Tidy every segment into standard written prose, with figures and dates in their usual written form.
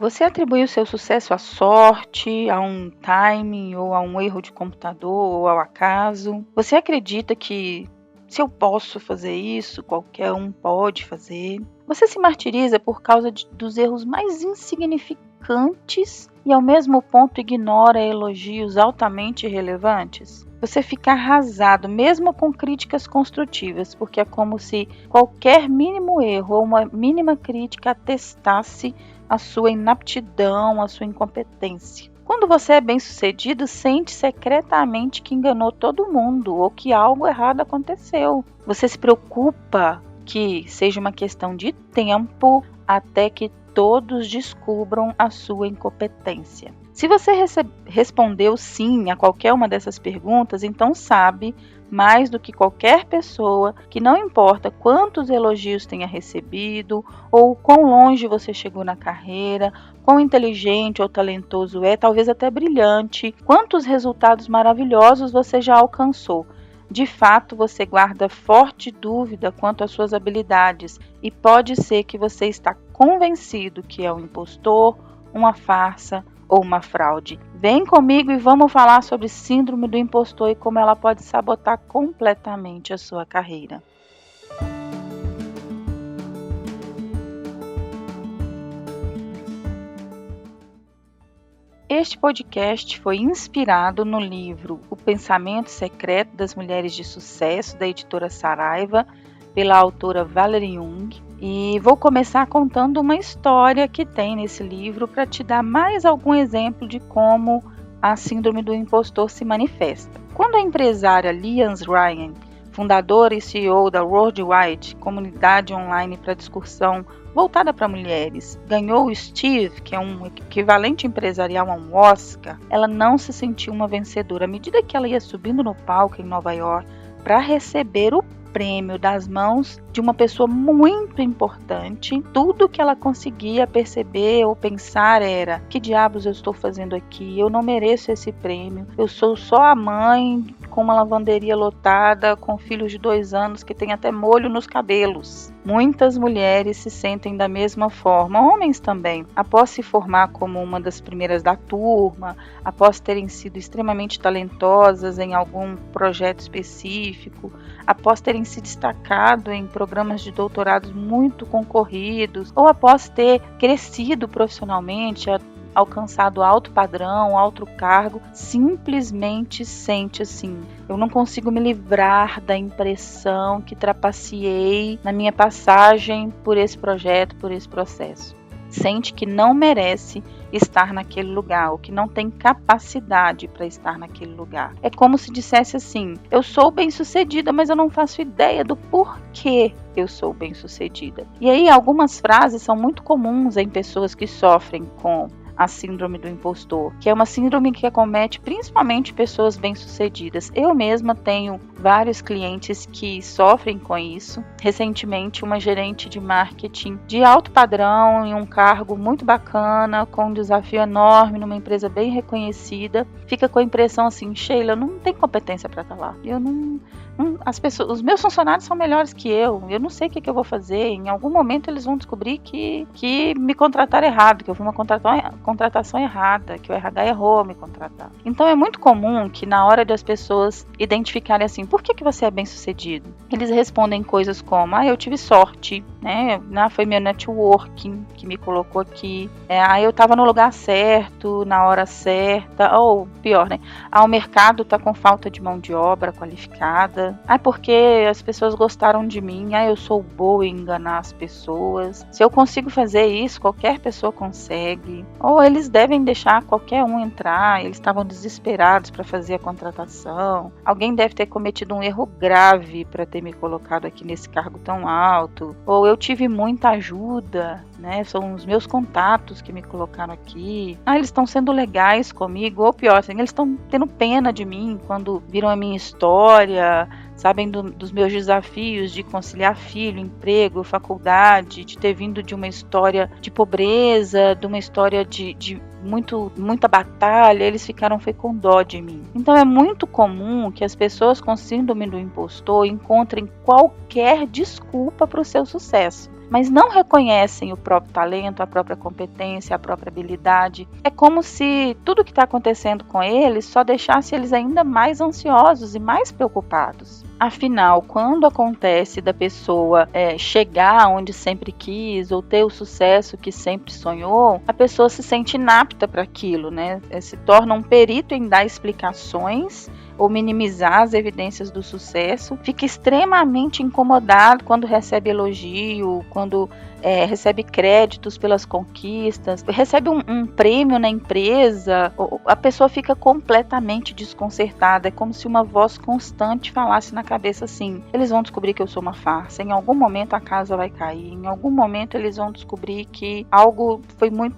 Você atribui o seu sucesso à sorte, a um timing ou a um erro de computador ou ao acaso? Você acredita que se eu posso fazer isso, qualquer um pode fazer? Você se martiriza por causa dos erros mais insignificantes e ao mesmo ponto ignora elogios altamente relevantes? Você fica arrasado mesmo com críticas construtivas, porque é como se qualquer mínimo erro ou uma mínima crítica atestasse a sua inaptidão, a sua incompetência. Quando você é bem-sucedido, sente secretamente que enganou todo mundo ou que algo errado aconteceu. Você se preocupa que seja uma questão de tempo até que todos descubram a sua incompetência. Se você respondeu sim a qualquer uma dessas perguntas, então sabe mais do que qualquer pessoa que não importa quantos elogios tenha recebido ou quão longe você chegou na carreira, quão inteligente ou talentoso é, talvez até brilhante, quantos resultados maravilhosos você já alcançou. De fato, você guarda forte dúvida quanto às suas habilidades e pode ser que você está convencido que é um impostor, uma farsa ou uma fraude. Vem comigo e vamos falar sobre síndrome do impostor e como ela pode sabotar completamente a sua carreira. Este podcast foi inspirado no livro O Pensamento Secreto das Mulheres de Sucesso, da editora Saraiva, pela autora Valerie Young. E vou começar contando uma história que tem nesse livro para te dar mais algum exemplo de como a síndrome do impostor se manifesta. Quando a empresária Lians Ryan, fundadora e CEO da Worldwide, comunidade online para discussão voltada para mulheres, ganhou o Steve, que é um equivalente empresarial a um Oscar, ela não se sentiu uma vencedora. À medida que ela ia subindo no palco em Nova York para receber o prêmio das mãos de uma pessoa muito importante, tudo que ela conseguia perceber ou pensar era: que diabos eu estou fazendo aqui? Eu não mereço esse prêmio. Eu sou só a mãe com uma lavanderia lotada, com filhos de 2 anos que tem até molho nos cabelos. Muitas mulheres se sentem da mesma forma, homens também. Após se formar como uma das primeiras da turma, após terem sido extremamente talentosas em algum projeto específico, após terem se destacado em programas de doutorados muito concorridos, ou após ter crescido profissionalmente, alcançado alto padrão, alto cargo, simplesmente sente assim: eu não consigo me livrar da impressão que trapaceei na minha passagem por esse projeto, por esse processo. Sente que não merece estar naquele lugar, ou que não tem capacidade para estar naquele lugar. É como se dissesse assim: eu sou bem-sucedida, mas eu não faço ideia do porquê eu sou bem-sucedida. E aí algumas frases são muito comuns em pessoas que sofrem com a síndrome do impostor, que é uma síndrome que acomete principalmente pessoas bem-sucedidas. Eu mesma tenho vários clientes que sofrem com isso. Recentemente, uma gerente de marketing de alto padrão, em um cargo muito bacana, com um desafio enorme, numa empresa bem reconhecida, fica com a impressão assim: Sheila, eu não tenho competência para estar lá. Os meus funcionários são melhores que eu não sei o que eu vou fazer. Em algum momento eles vão descobrir que me contrataram errado, que eu fui uma contratação errada, que o RH errou ao me contratar. Então é muito comum que na hora de as pessoas identificarem assim: por que você é bem sucedido? Eles respondem coisas como: eu tive sorte, né? Foi meu networking que me colocou aqui, eu estava no lugar certo, na hora certa, ou pior, né? O mercado está com falta de mão de obra qualificada. Porque as pessoas gostaram de mim. Eu sou boa em enganar as pessoas. Se eu consigo fazer isso, qualquer pessoa consegue. Ou eles devem deixar qualquer um entrar. Eles estavam desesperados para fazer a contratação. Alguém deve ter cometido um erro grave para ter me colocado aqui nesse cargo tão alto. Ou eu tive muita ajuda, né? São os meus contatos que me colocaram aqui. Eles estão sendo legais comigo. Ou pior, assim, eles estão tendo pena de mim quando viram a minha história, sabem dos meus desafios de conciliar filho, emprego, faculdade, de ter vindo de uma história de pobreza, de uma história de muita batalha. Eles ficaram com dó de mim. Então é muito comum que as pessoas com síndrome do impostor encontrem qualquer desculpa para o seu sucesso. mas não reconhecem o próprio talento, a própria competência, a própria habilidade. É como se tudo que está acontecendo com eles só deixasse eles ainda mais ansiosos e mais preocupados. Afinal, quando acontece da pessoa chegar onde sempre quis ou ter o sucesso que sempre sonhou, a pessoa se sente inapta para aquilo, né? Se torna um perito em dar explicações ou minimizar as evidências do sucesso, fica extremamente incomodado quando recebe elogio, quando recebe créditos pelas conquistas, recebe um prêmio na empresa, a pessoa fica completamente desconcertada. É como se uma voz constante falasse na cabeça assim: eles vão descobrir que eu sou uma farsa, em algum momento a casa vai cair, em algum momento eles vão descobrir que algo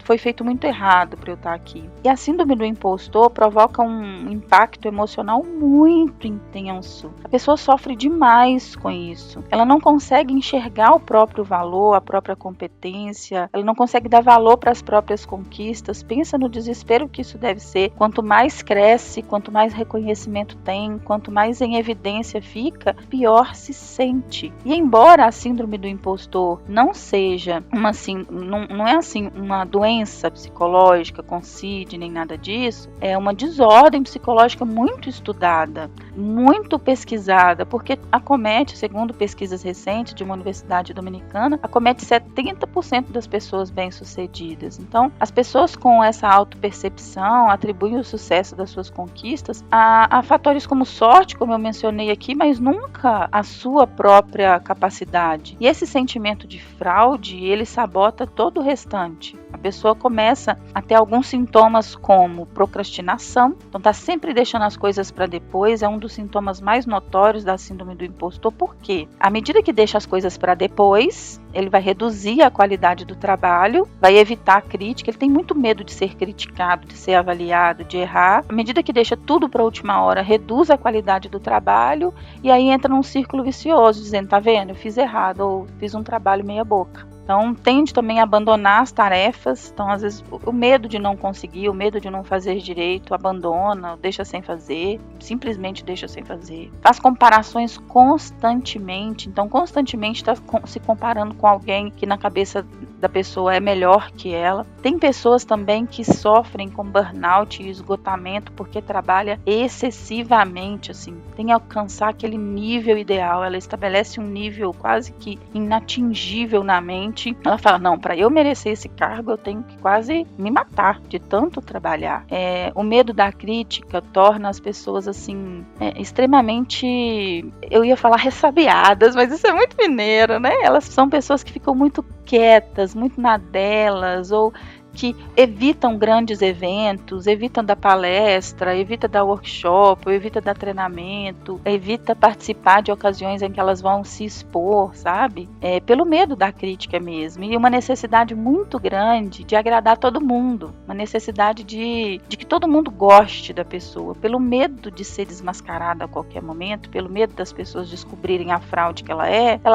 foi feito muito errado para eu estar aqui. E a síndrome do impostor provoca um impacto emocional muito intenso. A pessoa sofre demais com isso. Ela não consegue enxergar o próprio valor, a própria competência, ela não consegue dar valor para as próprias conquistas. Pensa no desespero que isso deve ser. Quanto mais cresce, quanto mais reconhecimento tem, quanto mais em evidência fica, pior se sente. E embora a síndrome do impostor não seja não é assim uma doença psicológica com CID nem nada disso, é uma desordem psicológica muito estudada, muito pesquisada, porque acomete, segundo pesquisas recentes de uma universidade dominicana, acomete 70% das pessoas bem-sucedidas. Então, as pessoas com essa autopercepção atribuem o sucesso das suas conquistas a fatores como sorte, como eu mencionei aqui, mas nunca a sua própria capacidade. E esse sentimento de fraude, ele sabota todo o restante. A pessoa começa a ter alguns sintomas como procrastinação, então está sempre deixando as coisas para depois, é um dos sintomas mais notórios da síndrome do impostor. Por quê? À medida que deixa as coisas para depois, ele vai reduzir a qualidade do trabalho, vai evitar a crítica, ele tem muito medo de ser criticado, de ser avaliado, de errar. À medida que deixa tudo para a última hora, reduz a qualidade do trabalho e aí entra num círculo vicioso, dizendo: tá vendo, eu fiz errado ou fiz um trabalho meia boca. Então, tende também a abandonar as tarefas. Então, às vezes, o medo de não conseguir, o medo de não fazer direito, abandona, deixa sem fazer, simplesmente deixa sem fazer. Faz comparações constantemente. Então, constantemente está se comparando com alguém que na cabeça da pessoa é melhor que ela. Tem pessoas também que sofrem com burnout e esgotamento porque trabalha excessivamente, assim, tem que alcançar aquele nível ideal. Ela estabelece um nível quase que inatingível na mente. Ela fala: não, para eu merecer esse cargo eu tenho que quase me matar de tanto trabalhar. O medo da crítica torna as pessoas assim extremamente, eu ia falar ressabiadas, mas isso é muito mineiro, né? Elas são pessoas que ficam muito quietas, muito na delas, ou que evitam grandes eventos, evitam dar palestra, evita dar workshop, evita dar treinamento, evita participar de ocasiões em que elas vão se expor, sabe? Pelo medo da crítica mesmo, e uma necessidade muito grande de agradar todo mundo, uma necessidade de que todo mundo goste da pessoa, pelo medo de ser desmascarada a qualquer momento, pelo medo das pessoas descobrirem a fraude que ela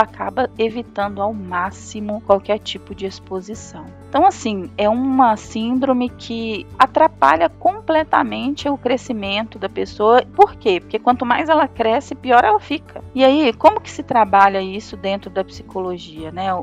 acaba evitando ao máximo qualquer tipo de exposição. Então, assim, é uma síndrome que atrapalha completamente o crescimento da pessoa. Por quê? Porque quanto mais ela cresce, pior ela fica. E aí, como que se trabalha isso dentro da psicologia, né?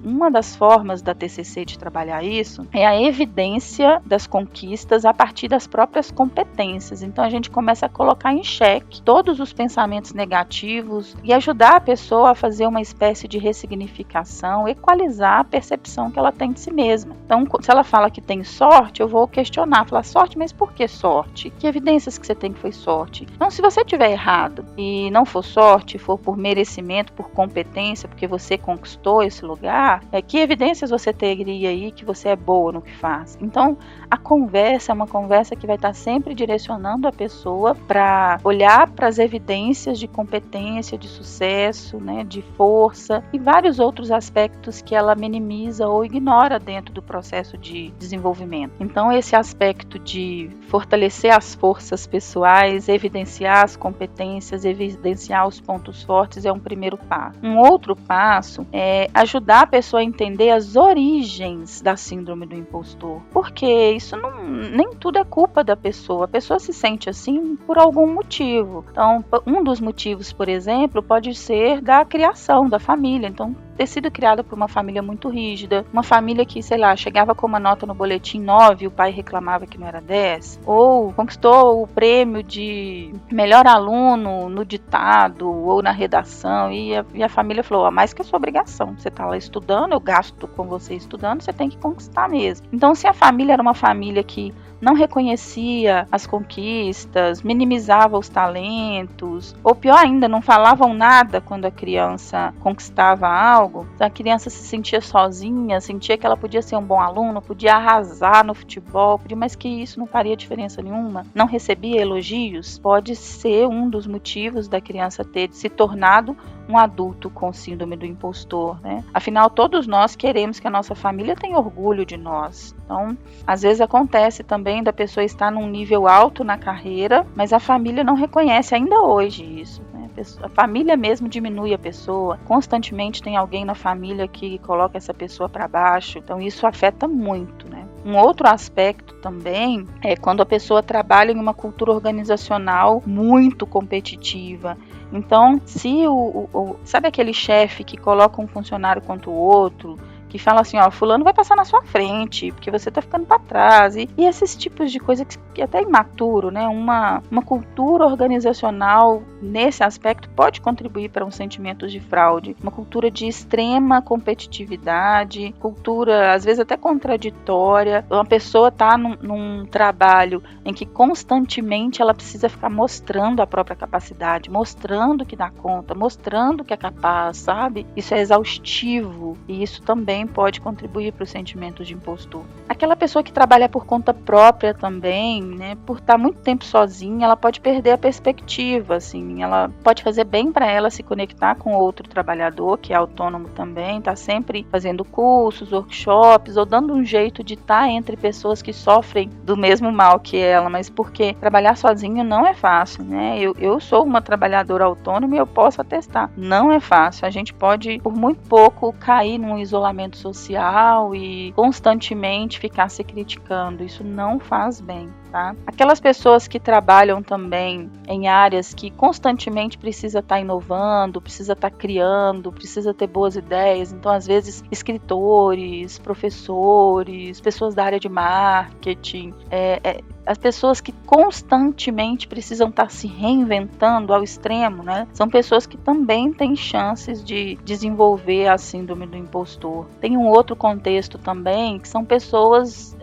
Uma das formas da TCC de trabalhar isso é a evidência das conquistas a partir das próprias competências. Então, a gente começa a colocar em xeque todos os pensamentos negativos e ajudar a pessoa a fazer uma espécie de ressignificação, equalizar a percepção que ela tem de si mesma. Então, se ela fala que tem sorte, eu vou questionar, falar: sorte, mas por que sorte? Que evidências que você tem que foi sorte? Então, se você tiver errado e não for sorte, for por merecimento, por competência, porque você conquistou esse lugar, que evidências você teria aí que você é boa no que faz? Então, a conversa é uma conversa que vai estar sempre direcionando a pessoa para olhar para as evidências de competência, de sucesso, né, de força e vários outros aspectos que ela minimiza ou ignora dentro do processo de desenvolvimento. Então, esse aspecto de fortalecer as forças pessoais, evidenciar as competências, evidenciar os pontos fortes é um primeiro passo. Um outro passo é ajudar a pessoa a entender as origens da síndrome do impostor, porque isso nem tudo é culpa da pessoa. A pessoa se sente assim por algum motivo. Então, um dos motivos, por exemplo, pode ser da criação da família. Então, ter sido criada por uma família muito rígida, uma família que, sei lá, chegava com uma nota no boletim 9 e o pai reclamava que não era 10, ou conquistou o prêmio de melhor aluno no ditado ou na redação, e a família falou, mais que a sua obrigação, você está lá estudando, eu gasto com você estudando, você tem que conquistar mesmo. Então, se a família era uma família que não reconhecia as conquistas, minimizava os talentos, ou pior ainda, não falavam nada quando a criança conquistava algo, a criança se sentia sozinha, sentia que ela podia ser um bom aluno, podia arrasar no futebol, mas que isso não faria diferença nenhuma, não recebia elogios, pode ser um dos motivos da criança ter se tornado um adulto com síndrome do impostor, né? Afinal, todos nós queremos que a nossa família tenha orgulho de nós. Então, às vezes acontece também da pessoa estar num nível alto na carreira, mas a família não reconhece ainda hoje isso, né? A família mesmo diminui a pessoa, constantemente tem alguém na família que coloca essa pessoa para baixo, então isso afeta muito, né? Um outro aspecto também é quando a pessoa trabalha em uma cultura organizacional muito competitiva. Então, se sabe aquele chefe que coloca um funcionário contra o outro, que fala assim, ó, fulano vai passar na sua frente, porque você tá ficando para trás, e esses tipos de coisa que é até imaturo, né? Uma cultura organizacional nesse aspecto pode contribuir para um sentimento de fraude, uma cultura de extrema competitividade, cultura às vezes até contraditória. Uma pessoa tá num trabalho em que constantemente ela precisa ficar mostrando a própria capacidade, mostrando que dá conta, mostrando que é capaz, sabe? Isso é exaustivo e isso também pode contribuir para o sentimento de impostor. Aquela pessoa que trabalha por conta própria também, né, por estar muito tempo sozinha, ela pode perder a perspectiva, assim, ela pode fazer bem para ela se conectar com outro trabalhador que é autônomo também, tá sempre fazendo cursos, workshops, ou dando um jeito de estar entre pessoas que sofrem do mesmo mal que ela, mas porque trabalhar sozinho não é fácil, né? Eu sou uma trabalhadora autônoma e eu posso atestar, não é fácil. A gente pode, por muito pouco, cair num isolamento social e constantemente ficar se criticando. Isso não faz bem, tá? Aquelas pessoas que trabalham também em áreas que constantemente precisa estar inovando, precisa estar criando, precisa ter boas ideias. Então, às vezes, escritores, professores, pessoas da área de marketing, as pessoas que constantemente precisam estar se reinventando ao extremo, né? São pessoas que também têm chances de desenvolver a síndrome do impostor. Tem um outro contexto também, que são pessoas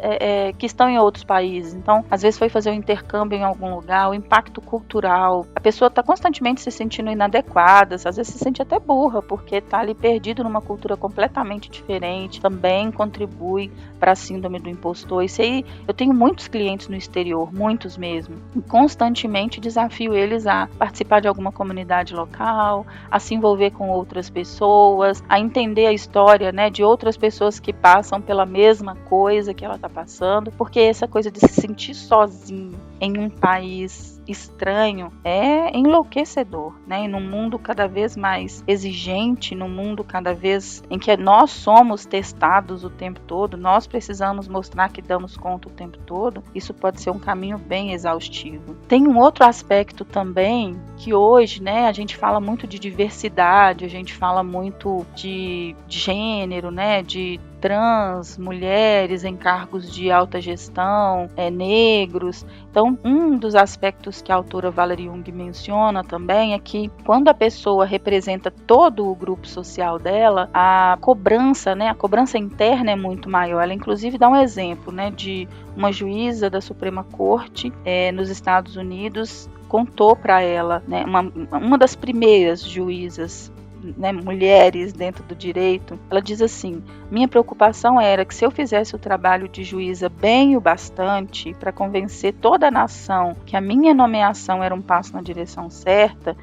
que estão em outros países. Então, às vezes foi fazer um intercâmbio em algum lugar, o impacto cultural. A pessoa está constantemente se sentindo inadequada, às vezes se sente até burra, porque está ali perdido numa cultura completamente diferente. Também contribui para a síndrome do impostor. Isso aí, eu tenho muitos clientes no exterior, muitos mesmo, e constantemente desafio eles a participar de alguma comunidade local, a se envolver com outras pessoas, a entender a história, né, de outras pessoas que passam pela mesma coisa que ela está passando, porque essa coisa de se sentir sozinho em um país estranho é enlouquecedor, né? E num mundo cada vez mais exigente, num mundo cada vez em que nós somos testados o tempo todo, nós precisamos mostrar que damos conta o tempo todo, isso pode ser um caminho bem exaustivo. Tem um outro aspecto também que hoje, né, a gente fala muito de diversidade, a gente fala muito de gênero, né, de trans, mulheres em cargos de alta gestão, negros. Então, um dos aspectos que a autora Valerie Jung menciona também é que quando a pessoa representa todo o grupo social dela, a cobrança, né, a cobrança interna é muito maior. Ela inclusive dá um exemplo, né, de uma juíza da Suprema Corte nos Estados Unidos contou para ela, né, uma das primeiras juízas, né, mulheres dentro do direito, ela diz assim: minha preocupação era que se eu fizesse o trabalho de juíza bem o bastante para convencer toda a nação que a minha nomeação era um passo na direção certa,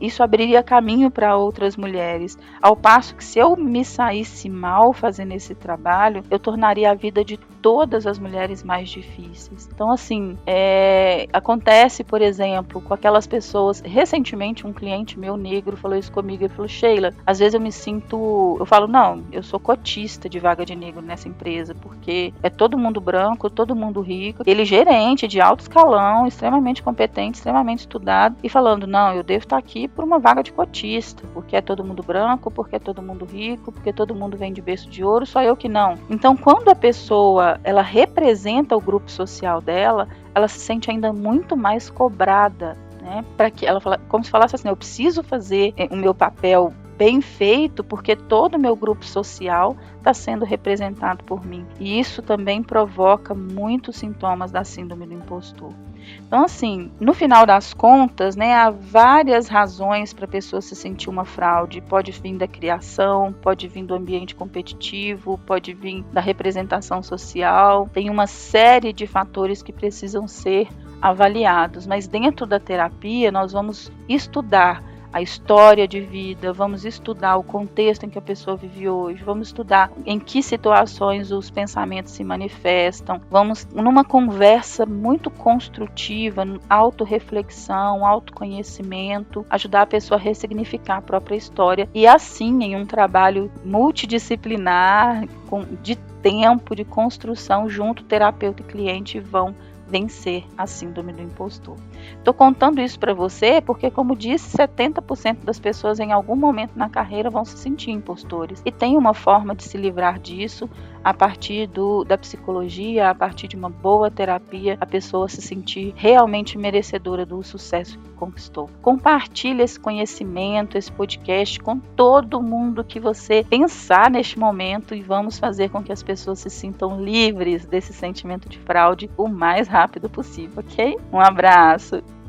isso abriria caminho para outras mulheres, ao passo que se eu me saísse mal fazendo esse trabalho, eu tornaria a vida de todas as mulheres mais difíceis. Então, assim, acontece, por exemplo, com aquelas pessoas. Recentemente, um cliente meu negro falou isso comigo. Ele falou: Sheila, às vezes eu falo, não, eu sou cotista de vaga de negro nessa empresa, porque é todo mundo branco, todo mundo rico, ele gerente de alto escalão, extremamente competente, extremamente estudado, e falando, não, eu devo estar aqui por uma vaga de cotista, porque é todo mundo branco, porque é todo mundo rico, porque todo mundo vem de berço de ouro, só eu que não. Então, quando a pessoa, ela representa o grupo social dela, ela se sente ainda muito mais cobrada, né? Para que ela fala, como se falasse assim, eu preciso fazer o meu papel bem feito, porque todo o meu grupo social está sendo representado por mim. E isso também provoca muitos sintomas da síndrome do impostor. Então, assim, no final das contas, né, há várias razões para a pessoa se sentir uma fraude. Pode vir da criação, pode vir do ambiente competitivo, pode vir da representação social. Tem uma série de fatores que precisam ser avaliados, mas dentro da terapia nós vamos estudar a história de vida, vamos estudar o contexto em que a pessoa vive hoje, vamos estudar em que situações os pensamentos se manifestam, vamos numa conversa muito construtiva, autorreflexão, autoconhecimento, ajudar a pessoa a ressignificar a própria história e assim em um trabalho multidisciplinar, de tempo, de construção junto terapeuta e cliente vão vencer a síndrome do impostor. Estou contando isso para você porque, como disse, 70% das pessoas em algum momento na carreira vão se sentir impostores. E tem uma forma de se livrar disso a partir da psicologia, a partir de uma boa terapia, a pessoa se sentir realmente merecedora do sucesso que conquistou. Compartilhe esse conhecimento, esse podcast com todo mundo que você pensar neste momento e vamos fazer com que as pessoas se sintam livres desse sentimento de fraude o mais rápido possível, ok? Um abraço!